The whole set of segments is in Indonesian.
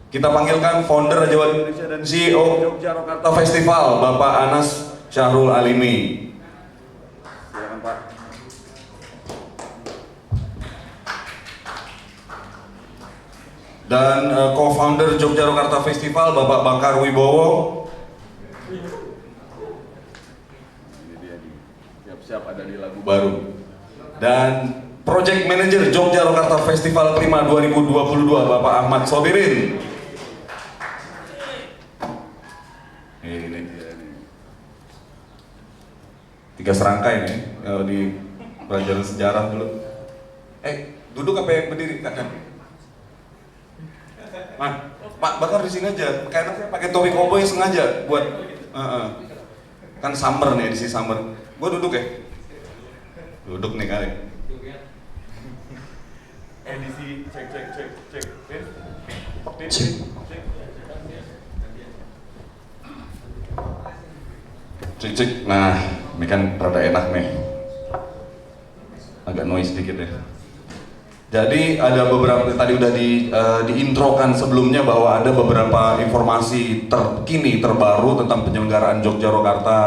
Kita panggilkan founder Raja Wali Indonesia dan CEO Yogyakarta Festival, Bapak Anas Syahrul Alimi. Silakan Pak. Dan co-founder Yogyakarta Festival, Bapak Bakar Wibowo. Ini dia nih, siap-siap ada di lagu baru. Dan Project Manager Yogyakarta Festival Prima 2022, Bapak Ahmad Sobirin. Ini dia nih. 3 serangkai nih, kalau di pelajaran sejarah dulu. Duduk apa yang berdiri? Kadang. Pak Bakar di sini aja. Kayaknya saya pakai topi koboi sengaja buat kan summer nih, di sini summer. Gua duduk ya. Duduk nih kali. Edisi cek. Cek. Nah, ini kan rada enak nih. Agak noise sedikit ya. Jadi ada beberapa, tadi udah diintrokan sebelumnya bahwa ada beberapa informasi terkini terbaru tentang penyelenggaraan Yogyakarta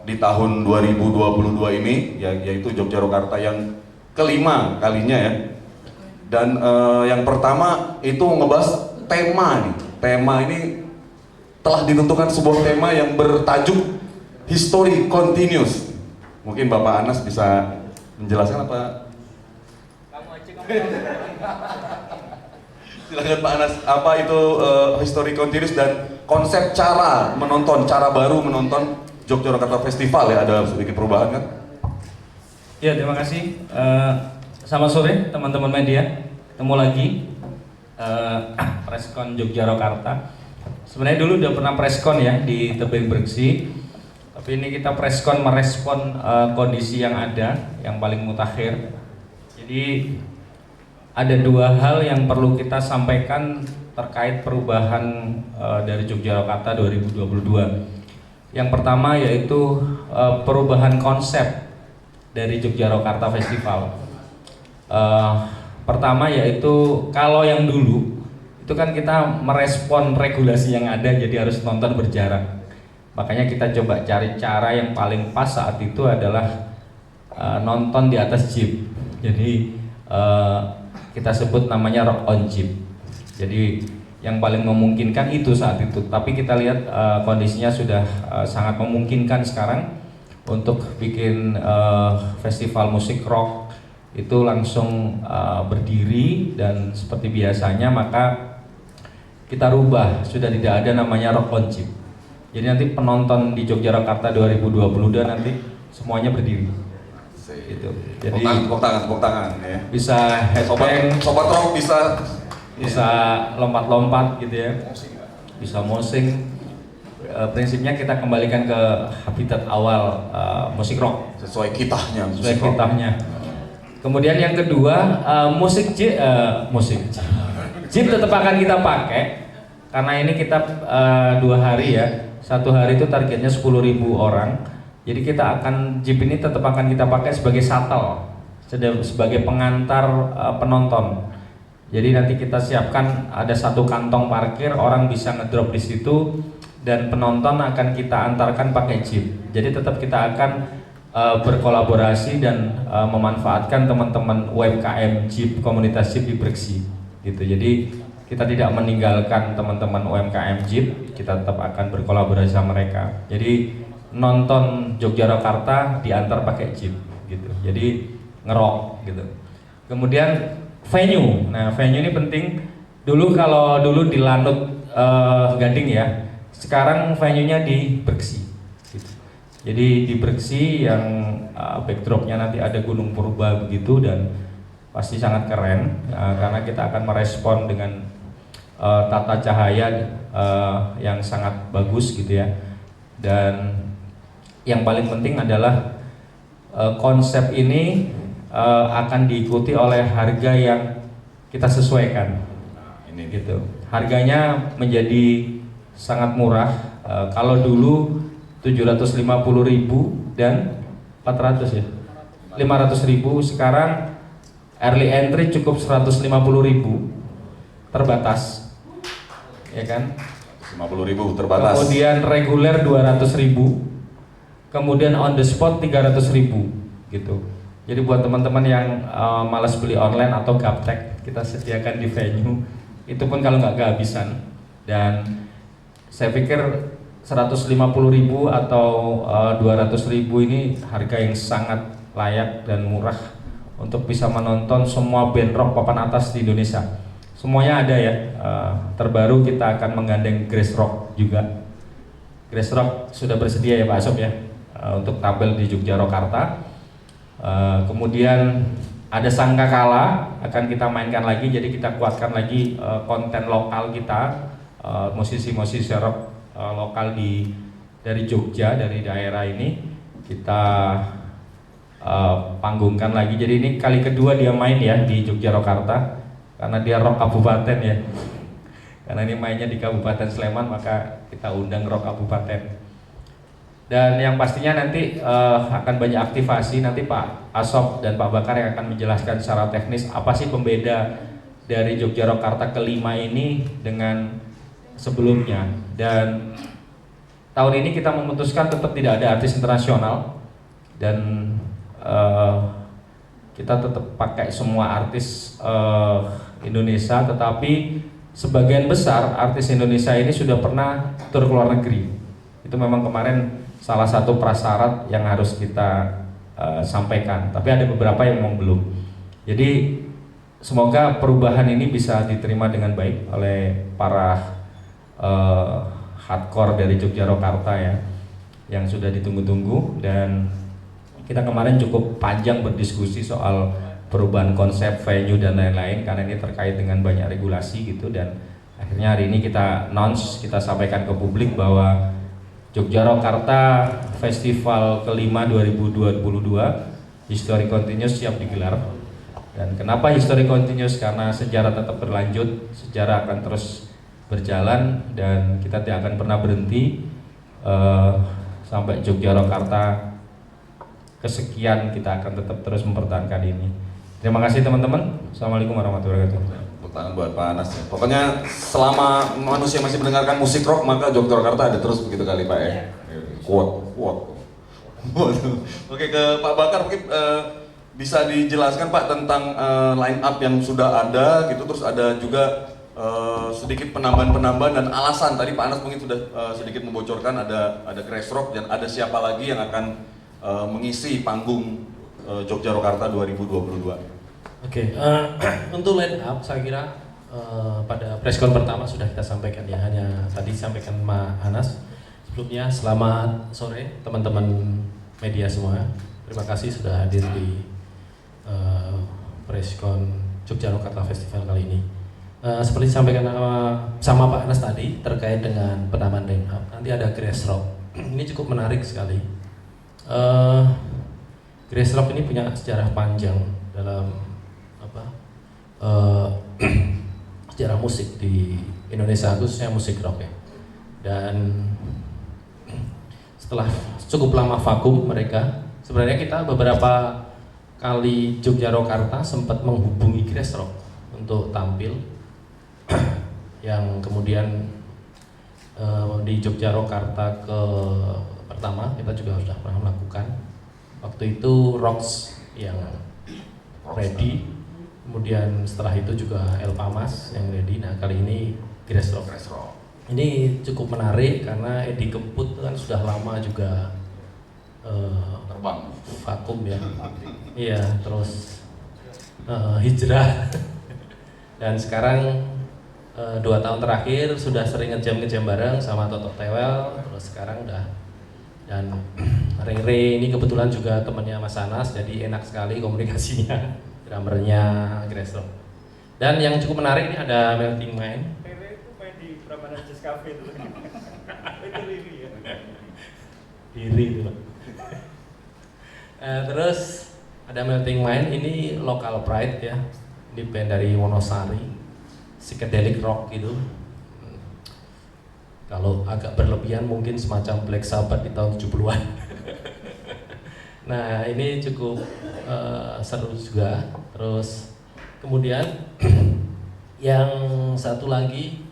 di tahun 2022 ini, yaitu Yogyakarta yang kelima kalinya ya. Dan yang pertama itu ngebahas tema nih. Tema ini telah ditentukan sebuah tema yang bertajuk History Continues. Mungkin Bapak Anas bisa menjelaskan apa? Silakan Pak Anas, apa itu History Continues dan konsep cara menonton, cara baru menonton Yogyakarta Festival ya, ada sedikit perubahan kan? Ya, terima kasih. Selamat sore teman-teman media, ketemu lagi Preskon Yogyakarta. Sebenarnya dulu udah pernah preskon ya di Tebing Breksi, tapi ini kita preskon merespon kondisi yang ada, yang paling mutakhir. Jadi ada 2 hal yang perlu kita sampaikan terkait perubahan dari Yogyakarta 2022. Yang pertama yaitu perubahan konsep dari Yogyakarta Festival. Pertama yaitu kalau yang dulu itu kan kita merespon regulasi yang ada, jadi harus nonton berjarak. Makanya kita coba cari cara yang paling pas saat itu adalah nonton di atas jeep. Jadi kita sebut namanya rock on jeep. Jadi yang paling memungkinkan itu saat itu. Tapi kita lihat kondisinya sudah sangat memungkinkan sekarang untuk bikin festival musik rock itu langsung berdiri dan seperti biasanya, maka kita rubah, sudah tidak ada namanya rock on jeep. Jadi nanti penonton di Yogyakarta 2022 nanti semuanya berdiri. Gitu. Jadi tepuk tangan ya. Bisa headbang, sobat rock bisa lompat-lompat gitu ya. Bisa mosing. Prinsipnya kita kembalikan ke habitat awal musik rock sesuai kitahnya. Kemudian yang kedua, musik jeep tetap akan kita pakai karena ini kita 2 hari ya. 1 hari itu targetnya 10.000 orang. Jadi kita akan jeep ini tetap akan kita pakai sebagai shuttle, sebagai pengantar penonton. Jadi nanti kita siapkan ada 1 kantong parkir, orang bisa ngedrop di situ dan penonton akan kita antarkan pakai jeep. Jadi tetap kita akan berkolaborasi dan memanfaatkan teman-teman UMKM jeep, komunitas jeep di Breksi. Gitu. Jadi kita tidak meninggalkan teman-teman UMKM jeep, kita tetap akan berkolaborasi sama mereka. Jadi nonton Yogyakarta diantar pakai jeep gitu. Jadi ngerok gitu. Kemudian venue. Nah, venue ini penting. Kalau dulu di Lanut Gading ya. Sekarang venue-nya di Breksi. Gitu. Jadi di Breksi yang backdropnya nanti ada Gunung Purba begitu dan pasti sangat keren karena kita akan merespon dengan tata cahaya yang sangat bagus gitu ya. Dan yang paling penting adalah konsep ini akan diikuti oleh harga yang kita sesuaikan. Ini gitu. Harganya menjadi sangat murah. Kalau dulu 750.000 dan 400 ya. 500.000, sekarang early entry cukup 150.000 terbatas. ya kan? 50.000 terbatas. Kemudian reguler 200.000, kemudian on the spot 300.000 gitu. Jadi buat teman-teman yang malas beli online atau gaptek, kita sediakan di venue. Itu pun kalau nggak kehabisan. Dan saya pikir 150.000 atau 200.000 ini harga yang sangat layak dan murah untuk bisa menonton semua band rock papan atas di Indonesia. Semuanya ada ya. Terbaru kita akan menggandeng Grace Rock juga. Grace Rock sudah bersedia ya Pak Asop ya, untuk tampil di Yogyakarta. Kemudian ada Sangkakala akan kita mainkan lagi, jadi kita kuatkan lagi konten lokal kita, musisi-musisi rock lokal dari Jogja, dari daerah ini kita panggungkan lagi. Jadi ini kali kedua dia main ya di Yogyakarta, karena dia rock kabupaten ya. Karena ini mainnya di Kabupaten Sleman, maka kita undang rock kabupaten. Dan yang pastinya nanti akan banyak aktivasi. Nanti Pak Asop dan Pak Bakar yang akan menjelaskan secara teknis apa sih pembeda dari Yogyakarta kelima ini dengan sebelumnya. Dan tahun ini kita memutuskan tetap tidak ada artis internasional, dan kita tetap pakai semua artis Indonesia, tetapi sebagian besar artis Indonesia ini sudah pernah tur ke luar negeri. Itu memang kemarin salah satu prasyarat yang harus kita sampaikan, tapi ada beberapa yang memang belum. Jadi semoga perubahan ini bisa diterima dengan baik oleh para hardcore dari Yogyakarta ya, yang sudah ditunggu-tunggu. Dan kita kemarin cukup panjang berdiskusi soal perubahan konsep venue dan lain-lain, karena ini terkait dengan banyak regulasi gitu. Dan akhirnya hari ini kita sampaikan ke publik bahwa Yogyakarta Festival kelima 2022 History Continuous siap digelar. Dan kenapa History Continuous? Karena sejarah tetap berlanjut, sejarah akan terus berjalan, dan kita tidak akan pernah berhenti sampai Yogyakarta kesekian. Kita akan tetap terus mempertahankan ini. Terima kasih teman-teman. Assalamualaikum warahmatullahi wabarakatuh. Tangan buat Pak Anas ya. Pokoknya selama manusia masih mendengarkan musik rock, maka Yogyakarta ada terus, begitu kali Pak ya. Kuat. Oke, ke Pak Bakar mungkin bisa dijelaskan Pak tentang line up yang sudah ada gitu, terus ada juga sedikit penambahan dan alasan. Tadi Pak Anas mungkin sudah sedikit membocorkan ada Grace Rock, dan ada siapa lagi yang akan mengisi panggung Yogyakarta 2022. Oke, untuk line up saya kira pada preskon pertama sudah kita sampaikan ya, hanya tadi sampaikan Mas Anas. Sebelumnya selamat sore teman-teman media semua. Terima kasih sudah hadir di preskon Yogyakarta Festival kali ini. Seperti disampaikan sama Pak Anas tadi terkait dengan penambahan line up, nanti ada Grace Rock. Ini cukup menarik sekali. Grace Rock ini punya sejarah panjang dalam sejarah musik di Indonesia, khususnya musik rock ya. Dan setelah cukup lama vakum mereka, sebenarnya kita beberapa kali Yogyakarta sempat menghubungi Grace Rock untuk tampil yang kemudian di Yogyakarta ke pertama kita juga sudah pernah melakukan. Waktu itu Rocks yang ready, kemudian setelah itu juga El Pamas yang ready. Nah kali ini Grace Rock. Ini cukup menarik karena Edi Kemput kan sudah lama juga Terbang. vakum ya. Iya, terus hijrah. Dan sekarang 2 tahun terakhir sudah sering ngejam bareng sama Toto Tewel. Terus sekarang udah, dan Ray ini kebetulan juga temannya Mas Anas, jadi enak sekali komunikasinya. Drummernya Grace Rock. Dan yang cukup menarik ini ada Melting Mind. Itu main di Prambanan Jazz Cafe itu. Itu Riri ya. Riri itu. Terus ada Melting Mind, ini local pride ya. Ini band dari Wonosari, psychedelic rock gitu. Kalau agak berlebihan mungkin semacam Black Sabbath di tahun 70-an. Nah ini cukup seru juga. Terus kemudian yang satu lagi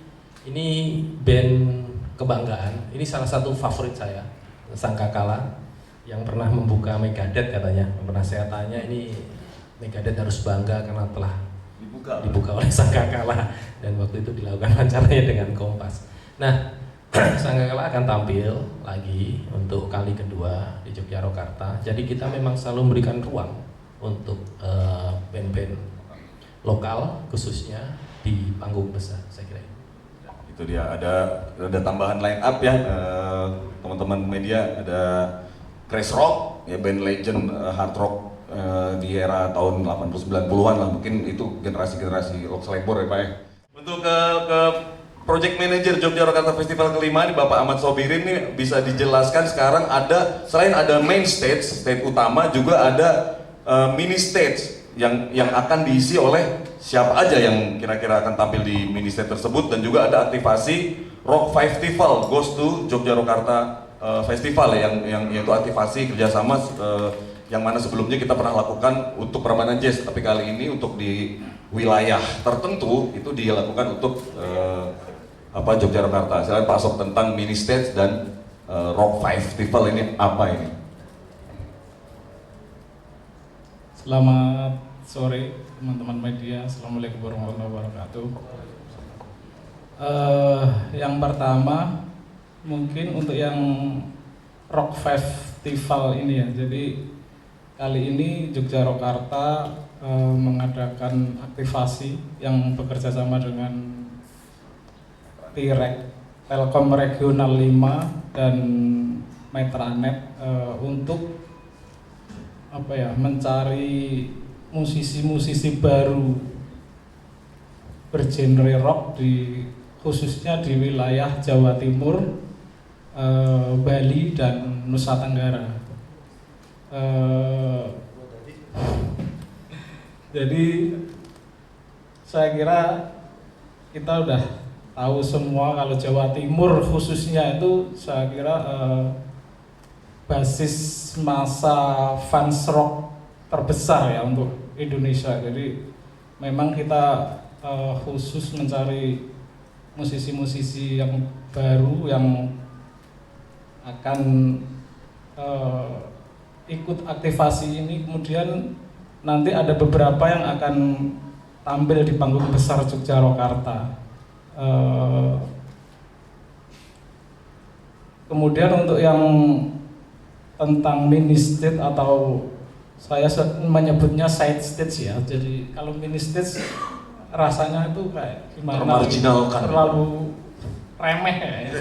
Ini band kebanggaan. Ini salah satu favorit saya, Sangkakala, yang pernah membuka Megadeth katanya. Pernah saya tanya, ini Megadeth harus bangga karena telah dibuka oleh Sangkakala, dan waktu itu dilakukan wawancaranya dengan Kompas. Nah, Sangkakala akan tampil lagi untuk kali kedua di Yogyakarta. Jadi kita memang selalu memberikan ruang untuk band-band lokal, khususnya di panggung besar, saya kira. Itu dia, ada tambahan line up ya, teman-teman media. Ada Crash Rock, ya band legend hard rock di era tahun 80-90-an lah, mungkin itu generasi rock selebor ya Pak ya. Untuk ke Project Manager Yogyakarta Festival kelima ini Bapak Ahmad Sobirin nih, bisa dijelaskan sekarang selain ada main stage utama, juga ada mini stage yang akan diisi oleh siapa aja yang kira-kira akan tampil di mini stage tersebut, dan juga ada aktivasi Rock Festival Goes to Yogyakarta Festival yang yaitu aktivasi kerjasama yang mana sebelumnya kita pernah lakukan untuk Prambanan Jazz, tapi kali ini untuk di wilayah tertentu itu dilakukan untuk Yogyakarta. Silakan Pak Sob tentang mini stage dan Rock Festival ini apa ini? Selamat sore teman-teman media, Assalamualaikum warahmatullahi wabarakatuh. Yang pertama mungkin untuk yang Rock Festival ini ya, jadi kali ini Yogyakarta mengadakan aktivasi yang bekerja sama dengan TIREK, Telkom Regional 5 dan Metranet untuk mencari musisi-musisi baru bergenre rock khususnya di wilayah Jawa Timur, Bali dan Nusa Tenggara. Jadi saya kira kita udah tahu semua kalau Jawa Timur khususnya itu saya kira basis masa fans rock terbesar ya untuk Indonesia. Jadi memang kita khusus mencari musisi-musisi yang baru yang akan ikut aktivasi ini. Kemudian nanti ada beberapa yang akan tampil di panggung besar Yogyakarta. Kemudian untuk yang tentang mini stage atau saya menyebutnya side stage ya. Jadi kalau mini stage rasanya itu kayak gimana? Termarginalkan. Terlalu remeh ya.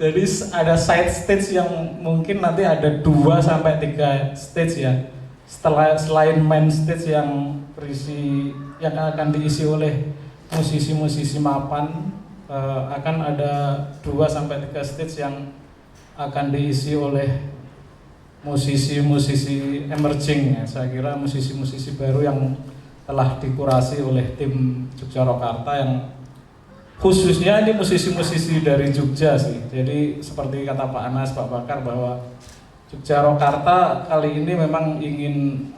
Jadi ada side stage yang mungkin nanti ada 2-3 stage ya. Selain main stage yang akan diisi oleh musisi-musisi mapan, akan ada 2-3 stage yang akan diisi oleh musisi-musisi emerging ya. Saya kira musisi-musisi baru yang telah dikurasi oleh tim Yogyakarta, yang khususnya ini musisi-musisi dari Jogja sih. Jadi seperti kata Pak Anas, Pak Bakar, bahwa Yogyakarta kali ini memang ingin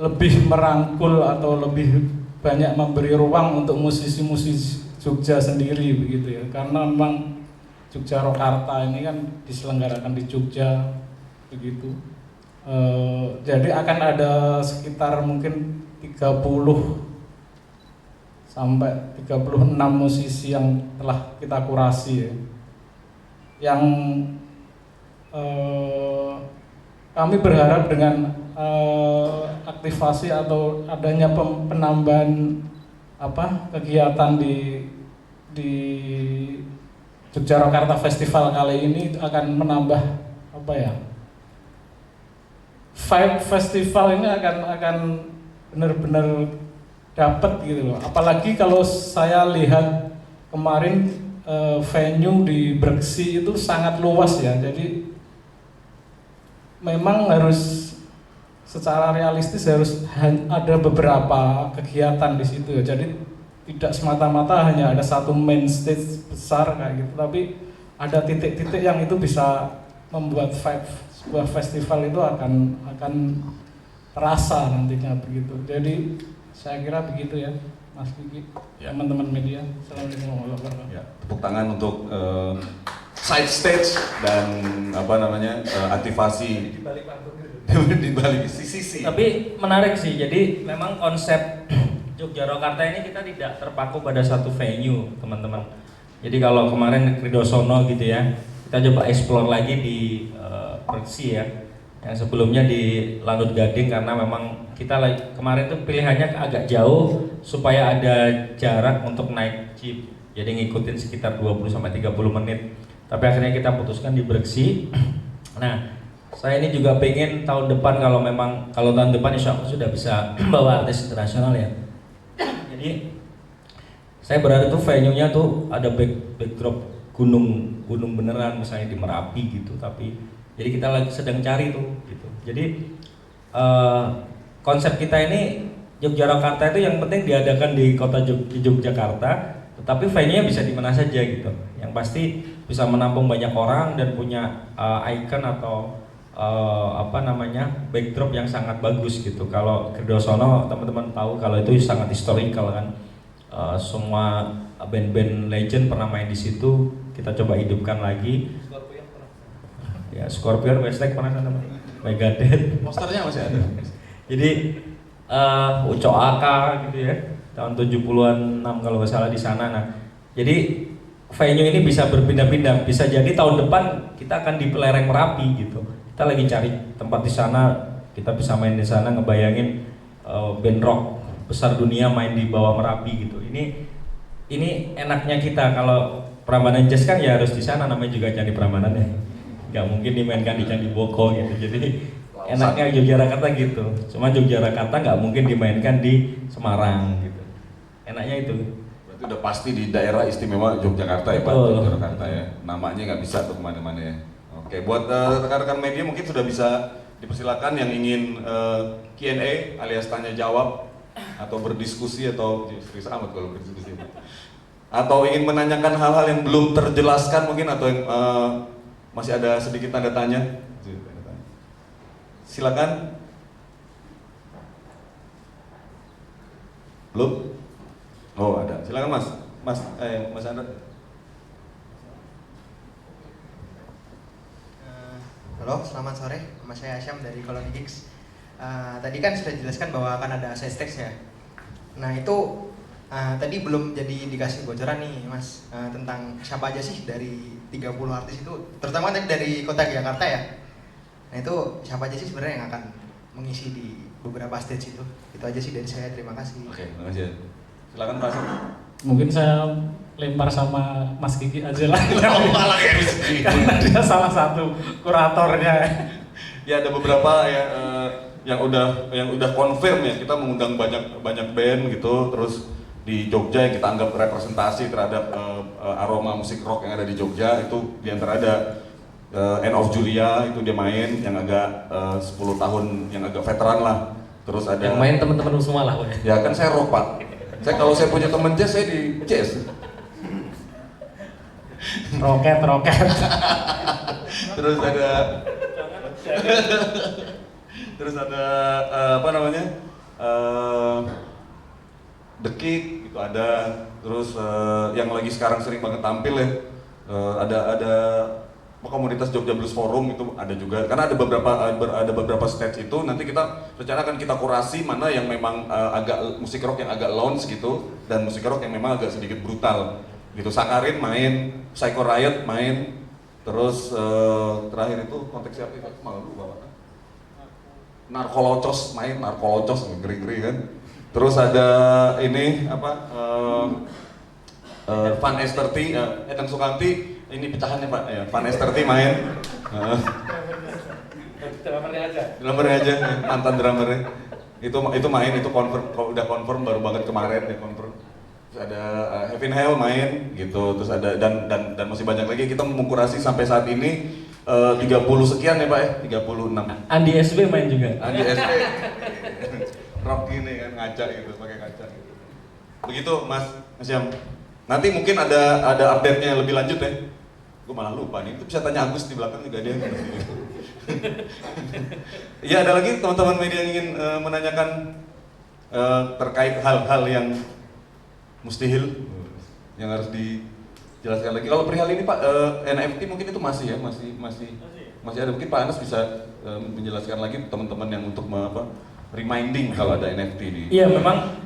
lebih merangkul atau lebih banyak memberi ruang untuk musisi-musisi Jogja sendiri begitu ya. Karena memang Yogyakarta ini kan diselenggarakan di Jogja begitu. Jadi akan ada sekitar mungkin 30 sampai 36 musisi yang telah kita kurasi ya. Yang kami berharap dengan aktivasi atau adanya penambahan kegiatan di Yogyakarta Festival kali ini akan menambah vibe festival ini akan benar-benar dapat gitu loh. Apalagi kalau saya lihat kemarin venue di Breksi itu sangat luas ya. Jadi memang harus secara realistis harus ada beberapa kegiatan di situ ya. Jadi tidak semata-mata hanya ada satu main stage besar kayak gitu, tapi ada titik-titik yang itu bisa membuat vibe sebuah festival itu akan terasa nantinya begitu. Jadi saya kira begitu ya. Mas Kiki, Ya. teman-teman media. Assalamualaikum warahmatullahi wabarakatuh. Ya, tepuk tangan untuk side stage dan aktivasi Di balik panggung gitu. di balik sisi. Tapi menarik sih, jadi memang konsep Jogjakarta ini kita tidak terpaku pada satu venue, teman-teman. Jadi kalau kemarin Kridosono gitu ya, kita coba explore lagi di Persi ya, yang sebelumnya di Lanut Gading, karena memang kita kemarin tuh pilihannya agak jauh supaya ada jarak untuk naik jeep, jadi ngikutin sekitar 20-30 menit. Tapi akhirnya kita putuskan di Brexit. Nah, saya ini juga pengen tahun depan kalau tahun depan insya Allah sudah bisa bawa artis internasional ya. Jadi saya berharap tuh venue-nya tuh ada backdrop gunung beneran, misalnya di Merapi gitu. Tapi jadi kita lagi sedang cari tuh gitu. Jadi konsep kita ini Yogyakarta itu yang penting diadakan di kota Yogyakarta, tetapi venue-nya bisa di mana saja gitu. Yang pasti bisa menampung banyak orang dan punya icon atau backdrop yang sangat bagus gitu. Kalau Kridosono teman-teman tahu kalau itu sangat historical kan. Semua band-band legend pernah main di situ. Kita coba hidupkan lagi. Scorpion pernah. Ya, Scorpion, Westlake pernah kan teman. Megadeth. Posternya masih ada. Jadi Uco Aka gitu ya. Tahun 70-an 6 kalau nggak salah di sana. Nah, jadi venue ini bisa berpindah-pindah. Bisa jadi tahun depan kita akan di lereng Merapi gitu. Kita lagi cari tempat di sana, kita bisa main di sana, ngebayangin band rock besar dunia main di bawah Merapi gitu. Ini enaknya kita kalau Prambanan Jazz kan ya harus di sana, namanya juga Candi Prambanan ya. Nggak mungkin dimainkan di Candi Boko gitu. Jadi enaknya Yogyakarta gitu. Cuma Yogyakarta nggak mungkin dimainkan di Semarang gitu. Enaknya itu. Berarti udah pasti di daerah istimewa Yogyakarta ya Pak, Betul. Yogyakarta ya. Namanya nggak bisa tuh kemana-mana ya. Oke, buat rekan-rekan media mungkin sudah bisa dipersilakan yang ingin Q&A alias tanya jawab atau berdiskusi atau serius amat kalau berdiskusi. Atau ingin menanyakan hal-hal yang belum terjelaskan mungkin atau yang masih ada sedikit tanda tanya. Silakan. Belum? Oh ada. Silakan Mas. Mas Andra. Halo, selamat sore. Nama saya Asyam dari Koloni Gigs. Tadi kan sudah dijelaskan bahwa akan ada side stage ya. Nah itu tadi belum jadi dikasih bocoran nih Mas tentang siapa aja sih dari 30 artis itu, terutama tadi dari kota Jakarta ya. Nah itu siapa aja sih sebenarnya yang akan mengisi di beberapa stage itu. Itu aja sih dari saya, terima kasih. Oke, terima kasih. Silakan Pak Asyam. Mungkin saya lempar sama Mas Kiki aja lah. Malah kayak Karena dia salah satu kuratornya. Ya ada beberapa ya yang udah confirm ya, kita mengundang banyak band gitu, terus di Jogja yang kita anggap representasi terhadap aroma musik rock yang ada di Jogja. Itu diantara ada End of Julia, itu dia main yang agak 10 tahun, yang agak veteran lah. Terus ada Yang main teman-teman semua lah pokoknya. ya kan saya rock Pak. Kalau saya punya temen jazz, saya di jazz. Roket. Terus ada terus ada The Kick itu ada. Terus yang lagi sekarang sering banget tampil ya, ada komunitas Jogja Blues Forum itu ada juga, karena ada beberapa stage itu. Nanti kita rencana akan kita kurasi mana yang memang agak musik rock yang agak lounge gitu, dan musik rock yang memang agak sedikit brutal gitu. Sakarin main, Psycho Riot main, terus terakhir itu konteks siapa itu malah lupa Pak. Narkolocos main, Narkolocos ngeri kan. Terus ada ini Van S30, Ethan Sukamti, ini pecahannya Pak, ya, Van S30 main. Drummernya aja, mantan drummernya. Itu main, itu udah confirm baru banget kemarin ya confirm. Terus ada Heaven Hell main gitu, terus ada dan masih banyak lagi. Kita mengkurasi sampai saat ini 30 sekian ya Pak ya, 36. Andi SB main juga. Andi SP rock gini kan, ngaca gitu, pakai kaca gitu. Begitu Mas Syam. Nanti mungkin ada update-nya yang lebih lanjut ya. Gue malah lupa nih, itu bisa tanya Agus di belakang juga dia. Ya ada lagi teman-teman media yang ingin menanyakan terkait hal-hal yang mustahil yang harus dijelaskan lagi. Kalau perihal ini Pak, NFT mungkin itu masih ya, masih ada. Mungkin Pak Anas bisa menjelaskan lagi teman-teman yang untuk reminding kalau ada NFT ini. Iya, memang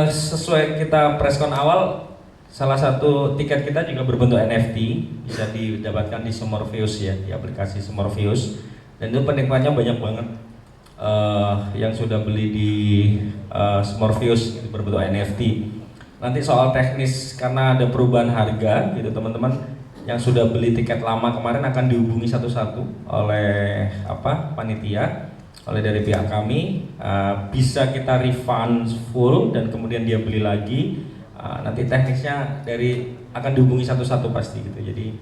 sesuai kita preskon awal, salah satu tiket kita juga berbentuk NFT, bisa didapatkan di Sumorpheus ya, di aplikasi Sumorpheus, dan itu penikmatnya banyak banget yang sudah beli di Sumorpheus berbentuk NFT. Nanti soal teknis karena ada perubahan harga gitu teman-teman, yang sudah beli tiket lama kemarin akan dihubungi satu-satu oleh panitia, oleh dari pihak kami, bisa kita refund full dan kemudian dia beli lagi. Nanti teknisnya akan dihubungi satu-satu pasti gitu. Jadi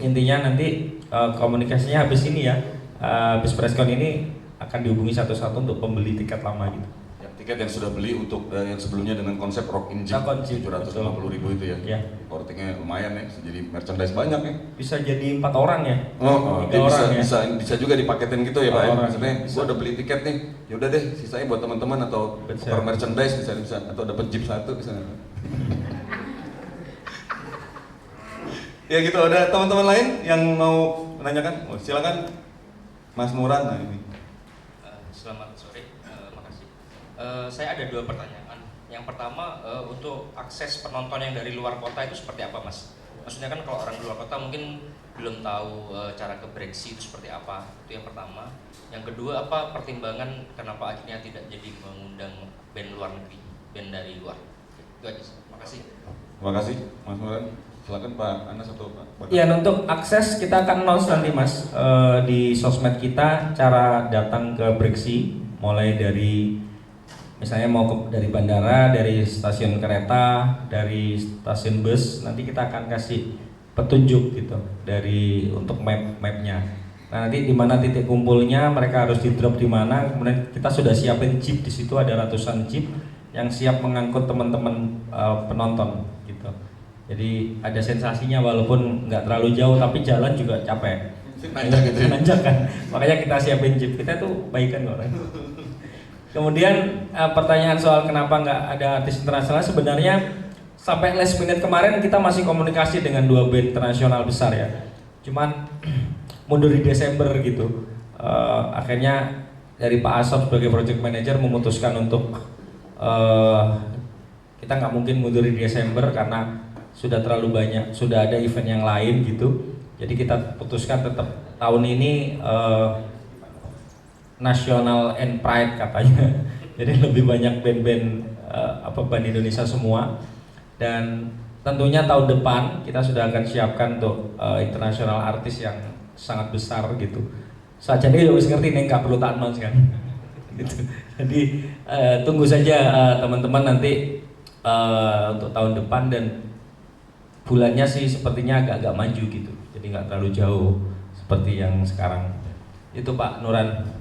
intinya nanti komunikasinya habis ini ya, habis preskon ini akan dihubungi satu-satu untuk pembeli tiket lama gitu. Ya, tiket yang sudah beli untuk yang sebelumnya dengan konsep Rock in Jeep 750.000 itu ya. Kortingnya lumayan ya, bisa jadi merchandise banyak ya. Bisa jadi 4 orang ya. Bisa juga dipaketin gitu ya Pak ya. Maksudnya gua udah beli tiket nih, ya udah deh sisanya buat teman-teman atau tukar merchandise bisa atau dapat Jeep 1 bisa. Ya gitu, ada teman-teman lain yang mau menanyakan? Silakan Mas Nuran. Nah ini. Selamat sore, makasih. Saya ada 2 pertanyaan. Yang pertama, untuk akses penonton yang dari luar kota itu seperti apa, Mas? Maksudnya kan kalau orang luar kota mungkin belum tahu cara ke Breksi itu seperti apa. Itu yang pertama. Yang kedua, apa pertimbangan kenapa akhirnya tidak jadi mengundang band luar negeri, band dari luar? Itu aja. Makasih. Terima kasih Mas Nuran. Silakan Pak Anas atau Pak. Ya, untuk akses kita akan announce nanti Mas di sosmed kita cara datang ke Breksi, mulai dari misalnya dari bandara, dari stasiun kereta, dari stasiun bus, nanti kita akan kasih petunjuk gitu untuk mapnya. Nah, nanti di mana titik kumpulnya, mereka harus di drop di mana, kemudian kita sudah siapin jeep, di situ ada ratusan jeep yang siap mengangkut teman-teman penonton gitu. Jadi ada sensasinya walaupun nggak terlalu jauh, tapi jalan juga capek. Nanjak gitu ya? Nanjak kan, makanya kita siapin jeep, kita tuh baikan orang. Kemudian pertanyaan soal kenapa nggak ada artis internasional, sebenarnya sampai last minute kemarin kita masih komunikasi dengan 2 band internasional besar ya. Cuman mundur di Desember gitu. Akhirnya dari Pak Asop sebagai project manager memutuskan untuk kita nggak mungkin mundur di Desember karena sudah terlalu banyak, sudah ada event yang lain gitu. Jadi kita putuskan tetap tahun ini National and Pride katanya. Jadi lebih banyak band-band band Indonesia semua. Dan tentunya tahun depan kita sudah akan siapkan untuk internasional artis yang sangat besar gitu. Saja nih harus ngerti nih, nggak perlu tak announce kan. Gitu. Jadi tunggu saja teman-teman nanti untuk tahun depan, dan bulannya sih sepertinya agak-agak maju gitu. Jadi nggak terlalu jauh seperti yang sekarang. Itu Pak Nuran.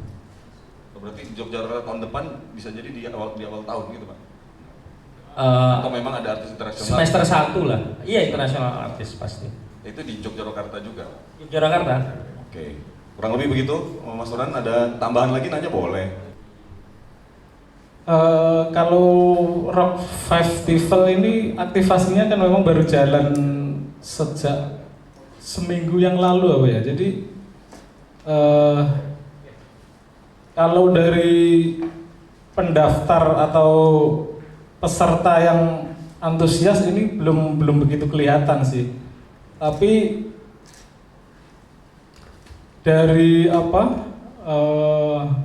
Berarti Yogyakarta tahun depan bisa jadi di awal tahun gitu Pak? Atau memang ada artis internasional? Semester 1 lah, iya internasional artis pasti. Itu di Yogyakarta juga? Yogyakarta. Oke, kurang lebih begitu. Mas Nuran ada tambahan lagi, nanya boleh. Kalau Rock Festival ini aktivasinya kan memang baru jalan sejak seminggu yang lalu apa ya. Jadi kalau dari pendaftar atau peserta yang antusias ini belum begitu kelihatan sih. Tapi dari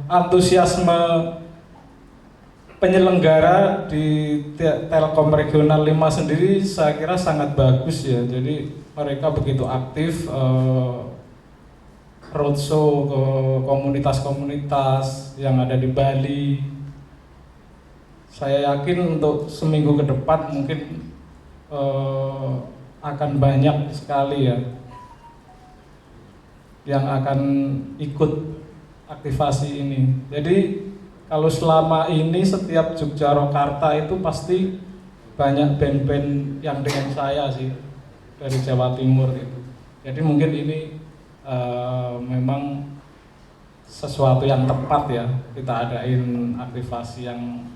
antusiasme penyelenggara di Telkom Regional 5 sendiri saya kira sangat bagus ya. Jadi mereka begitu aktif roadshow ke komunitas-komunitas yang ada di Bali. Saya yakin untuk seminggu ke depan mungkin akan banyak sekali ya yang akan ikut aktivasi ini. Jadi kalau selama ini setiap Yogyakarta itu pasti banyak band-band yang dengan saya sih dari Jawa Timur itu. Jadi mungkin ini memang sesuatu yang tepat ya kita adain aktivasi yang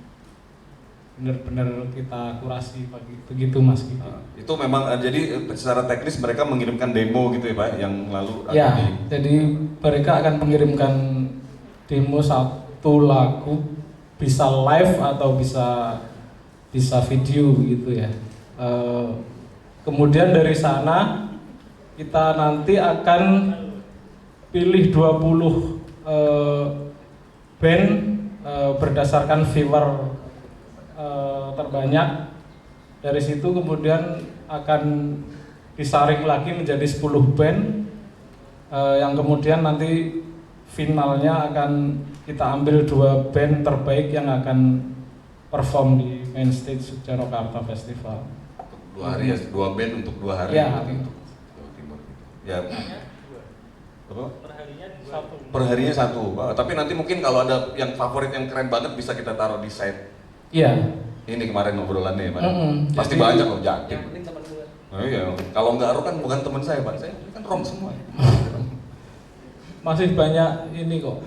benar-benar kita kurasi begitu Mas gitu. Itu memang jadi secara teknis mereka mengirimkan demo gitu ya Pak yang lalu Ya, akan jadi mereka akan mengirimkan demo satu lagu, bisa live atau bisa video gitu ya. Kemudian dari sana kita nanti akan pilih 20 band berdasarkan viewer terbanyak. Dari situ kemudian akan disaring lagi menjadi 10 band yang kemudian nanti finalnya akan kita ambil 2 band terbaik yang akan perform di main stage Yogyakarta Festival. 2 hari ya, 2 band untuk 2 hari Ya. berarti untuk Jawa Timur. Ya. Apa? Satu. Perharinya 1. Tapi nanti mungkin kalau ada yang favorit yang keren banget bisa kita taruh di site. Iya. Ini kemarin ngobrolannya ya Pak. Pasti Jadi- banyak loh Jatim. Oh iya, kalau nggak rock kan bukan teman saya Pak, saya kan rock semua. Masih banyak ini kok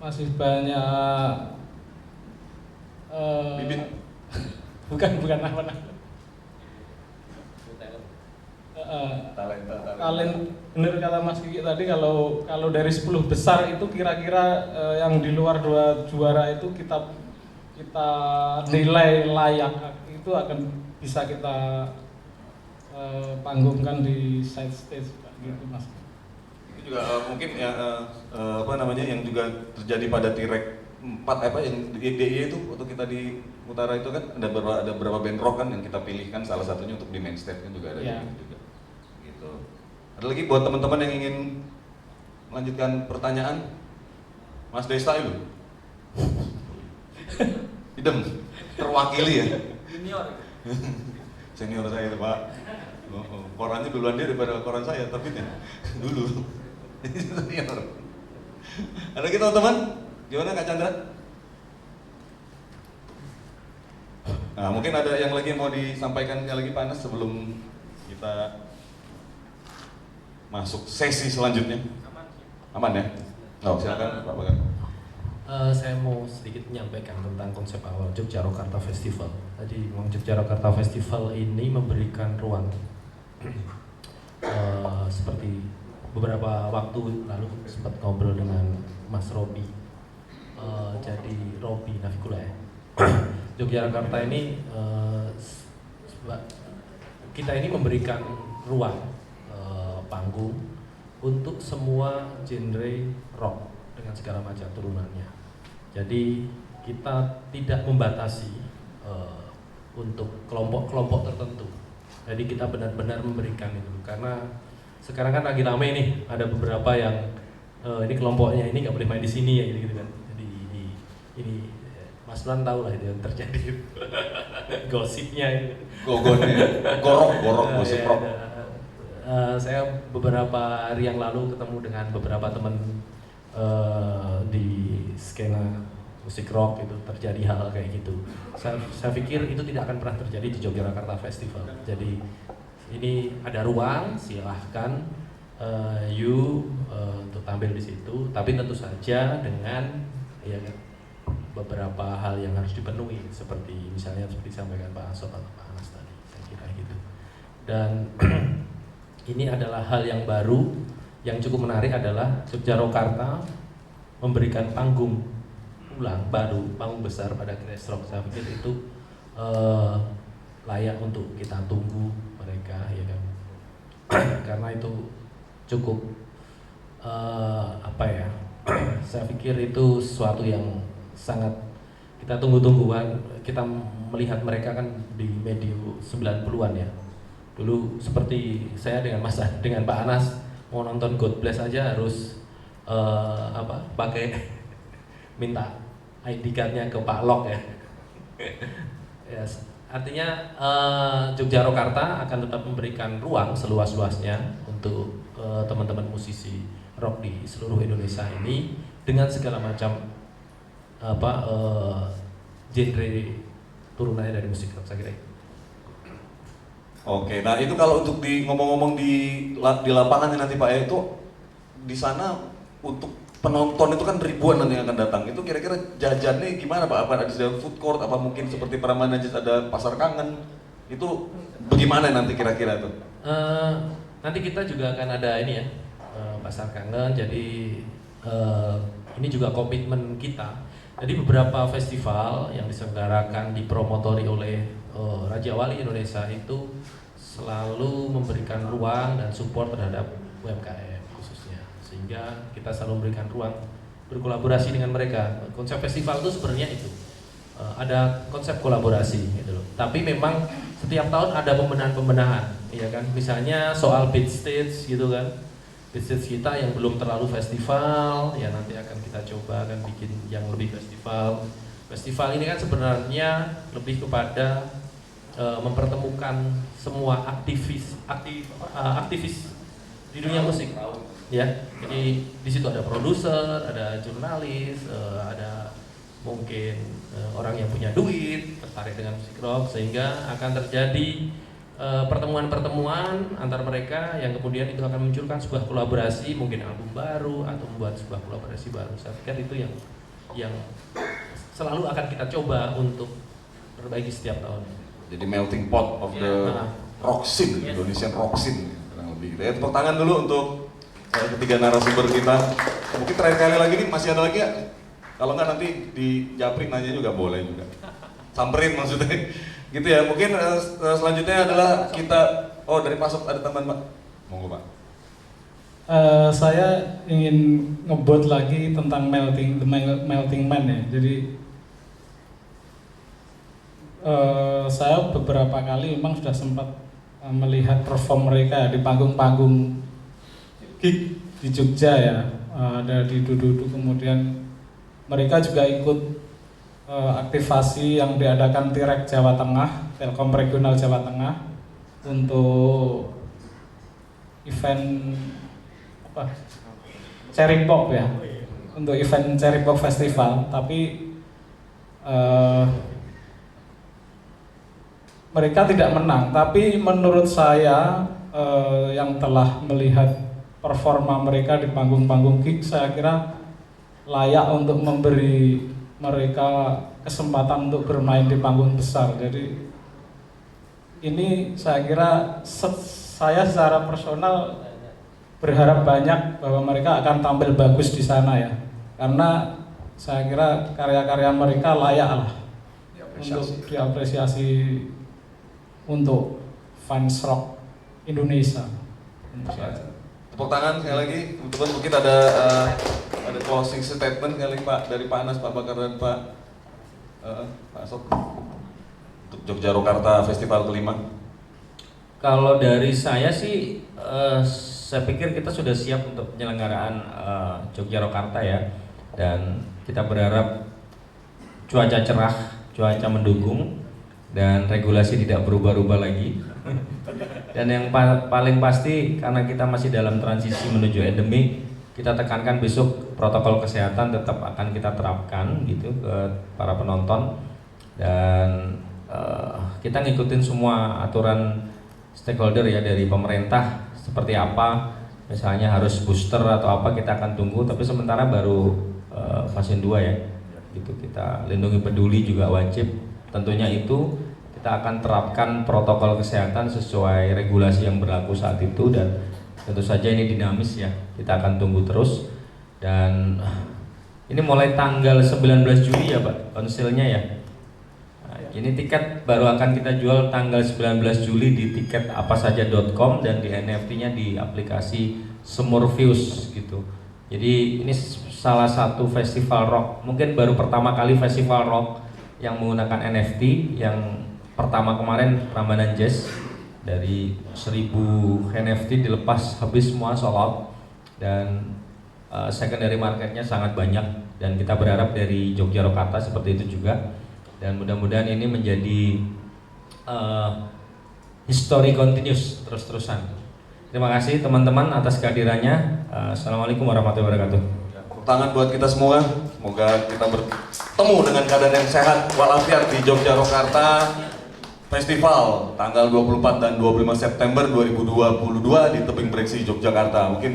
masih banyak Bibit. bukan apa Talenta. kalian bener kata Mas Kiki tadi, kalau dari 10 besar itu kira-kira yang di luar 2 juara itu kita nilai layak, itu akan bisa kita panggungkan di side stage Pak, gitu Mas. Itu juga mungkin ya apa namanya yang juga terjadi pada T-Rex 4 apa yang DIY itu waktu kita di utara itu kan ada beberapa band rock kan yang kita pilih kan salah satunya untuk di main stage kan juga ada Iya. gitu juga. Gitu. Ada lagi buat teman-teman yang ingin melanjutkan pertanyaan, Mas Desta itu. Idem, terwakili ya. Junior. Senior saya itu Pak. Korannya duluan dia daripada koran saya terbitnya dulu. Senior. Ada lagi teman-teman? Gimana Kak Chandra? Nah, mungkin ada yang lagi mau disampaikan lagi Pak Anas sebelum kita masuk sesi selanjutnya. Aman ya? Oh, silakan Pak Bagan. Saya mau sedikit menyampaikan tentang konsep awal Yogyakarta Festival. Tadi memang Yogyakarta Festival ini memberikan ruang seperti beberapa waktu lalu sempat ngobrol dengan Mas Robi, jadi Robi Navikula ya. Yogyakarta ini kita ini memberikan ruang panggung untuk semua genre rock dengan segala macam turunannya. Jadi kita tidak membatasi untuk kelompok-kelompok tertentu. Jadi kita benar-benar memberikan itu karena sekarang kan lagi ramai nih, ada beberapa yang ini kelompoknya ini nggak boleh main di sini ya gitu kan. Jadi ini Mas Lan tahu lah itu yang terjadi gosipnya itu. Gorok musik rock. Saya beberapa hari yang lalu ketemu dengan beberapa teman di skena musik rock itu terjadi hal kayak gitu. Saya pikir itu tidak akan pernah terjadi di Yogyakarta Festival. Jadi ini ada ruang, silahkan untuk tampil di situ. Tapi tentu saja dengan ya beberapa hal yang harus dipenuhi seperti misalnya seperti disampaikan Pak Asop atau Pak Anas tadi. Saya kira gitu. Dan ini adalah hal yang baru. Yang cukup menarik adalah Yogyakarta memberikan panggung ulang baru, panggung besar pada Grace Rock. Saya pikir itu layak untuk kita tunggu mereka ya kan. Karena itu cukup apa ya? Saya pikir itu sesuatu yang sangat kita tunggu-tungguan. Kita melihat mereka kan di medio 90-an ya. Dulu seperti saya dengan dengan Pak Anas mau nonton God Bless aja harus pakai minta ID card-nya ke Pak Lok ya. Yes. Artinya Yogyakarta akan tetap memberikan ruang seluas-luasnya untuk teman-teman musisi rock di seluruh Indonesia ini dengan segala macam genre turunannya dari musik rock, saya kira. Oke, nah itu kalau untuk ngomong-ngomong di lapangannya nanti Pak ya, itu di sana untuk penonton itu kan ribuan nanti yang akan datang. Itu kira-kira jajannya gimana Pak? Apa ada di dalam food court? Apa mungkin seperti Prambanan Jazz ada pasar kangen? Itu bagaimana nanti kira-kira tuh? Nanti kita juga akan ada ini ya, pasar kangen. Jadi ini juga komitmen kita. Jadi beberapa festival yang diselenggarakan dipromotori oleh Raja Wali Indonesia itu selalu memberikan ruang dan support terhadap UMKM khususnya, sehingga kita selalu memberikan ruang berkolaborasi dengan mereka. Konsep festival itu sebenarnya itu ada konsep kolaborasi gitu loh. Tapi memang setiap tahun ada pembenahan-pembenahan, ya kan? Misalnya soal beach stage gitu kan, beach stage kita yang belum terlalu festival, ya nanti akan kita coba kan bikin yang lebih festival. Festival ini kan sebenarnya lebih kepada mempertemukan semua aktivis di dunia musik, ya. Jadi di situ ada produser, ada jurnalis, ada mungkin orang yang punya duit tertarik dengan musik rock, sehingga akan terjadi pertemuan-pertemuan antar mereka yang kemudian itu akan munculkan sebuah kolaborasi, mungkin album baru atau membuat sebuah kolaborasi baru. Saya pikir itu yang selalu akan kita coba untuk perbaiki setiap tahun. Jadi melting pot of the rock scene, Indonesian rock scene kurang lebih gitu ya. Tepuk tangan dulu untuk ketiga narasumber kita. Mungkin terakhir kali lagi nih, masih ada lagi ya? Kalau nggak nanti di Japri nanya juga boleh juga. Samperin maksudnya. Gitu ya. Mungkin selanjutnya adalah kita dari Pasok ada tambahan Pak. Monggo Pak. Saya ingin ngebut lagi tentang melting man ya. Jadi saya beberapa kali memang sudah sempat melihat perform mereka di panggung-panggung gig di Jogja ya, ada di Dudu, kemudian mereka juga ikut aktivasi yang diadakan Tirek Jawa Tengah, Telkom Regional Jawa Tengah untuk event Cherry Pop ya, untuk event Cherry Pop Festival, tapi mereka tidak menang, tapi menurut saya yang telah melihat performa mereka di panggung-panggung gig, saya kira layak untuk memberi mereka kesempatan untuk bermain di panggung besar. Jadi ini saya kira saya secara personal berharap banyak bahwa mereka akan tampil bagus di sana ya, karena saya kira karya-karya mereka layak lah untuk diapresiasi untuk fans rock Indonesia. Tepuk tangan sekali lagi, teman-teman. Mungkin ada closing statement kali Pak dari Pak Anas, Pak Bakar dan Pak Asok untuk Jogjakarta Festival kelima. Kalau dari saya sih, saya pikir kita sudah siap untuk penyelenggaraan Jogjakarta ya, dan kita berharap cuaca cerah, cuaca mendukung, dan regulasi tidak berubah-ubah lagi. Dan yang paling pasti, karena kita masih dalam transisi menuju endemi, kita tekankan besok protokol kesehatan tetap akan kita terapkan gitu ke para penonton, dan kita ngikutin semua aturan stakeholder ya, dari pemerintah seperti apa, misalnya harus booster atau apa kita akan tunggu, tapi sementara baru fase 2 ya, gitu. Kita lindungi peduli juga wajib, tentunya itu kita akan terapkan protokol kesehatan sesuai regulasi yang berlaku saat itu, dan tentu saja ini dinamis ya, kita akan tunggu terus. Dan ini mulai tanggal 19 Juli ya Pak, konsilnya ya. Nah, ini tiket baru akan kita jual tanggal 19 Juli di tiketapasaja.com dan di NFT-nya di aplikasi Semurvius gitu. Jadi ini salah satu festival rock, mungkin baru pertama kali festival rock yang menggunakan NFT. Yang pertama kemarin Prambanan Jazz, dari 1000 NFT dilepas habis semua sold out, dan secondary marketnya sangat banyak, dan kita berharap dari Jogjakarta seperti itu juga, dan mudah-mudahan ini menjadi history continuous terus-terusan. Terima kasih teman-teman atas kehadirannya. Assalamualaikum warahmatullahi wabarakatuh. Tepuk tangan buat kita semua. Semoga kita bertemu dengan keadaan yang sehat walafiat di Jogjakarta Festival tanggal 24 dan 25 September 2022 di Tebing Breksi, Yogyakarta. Mungkin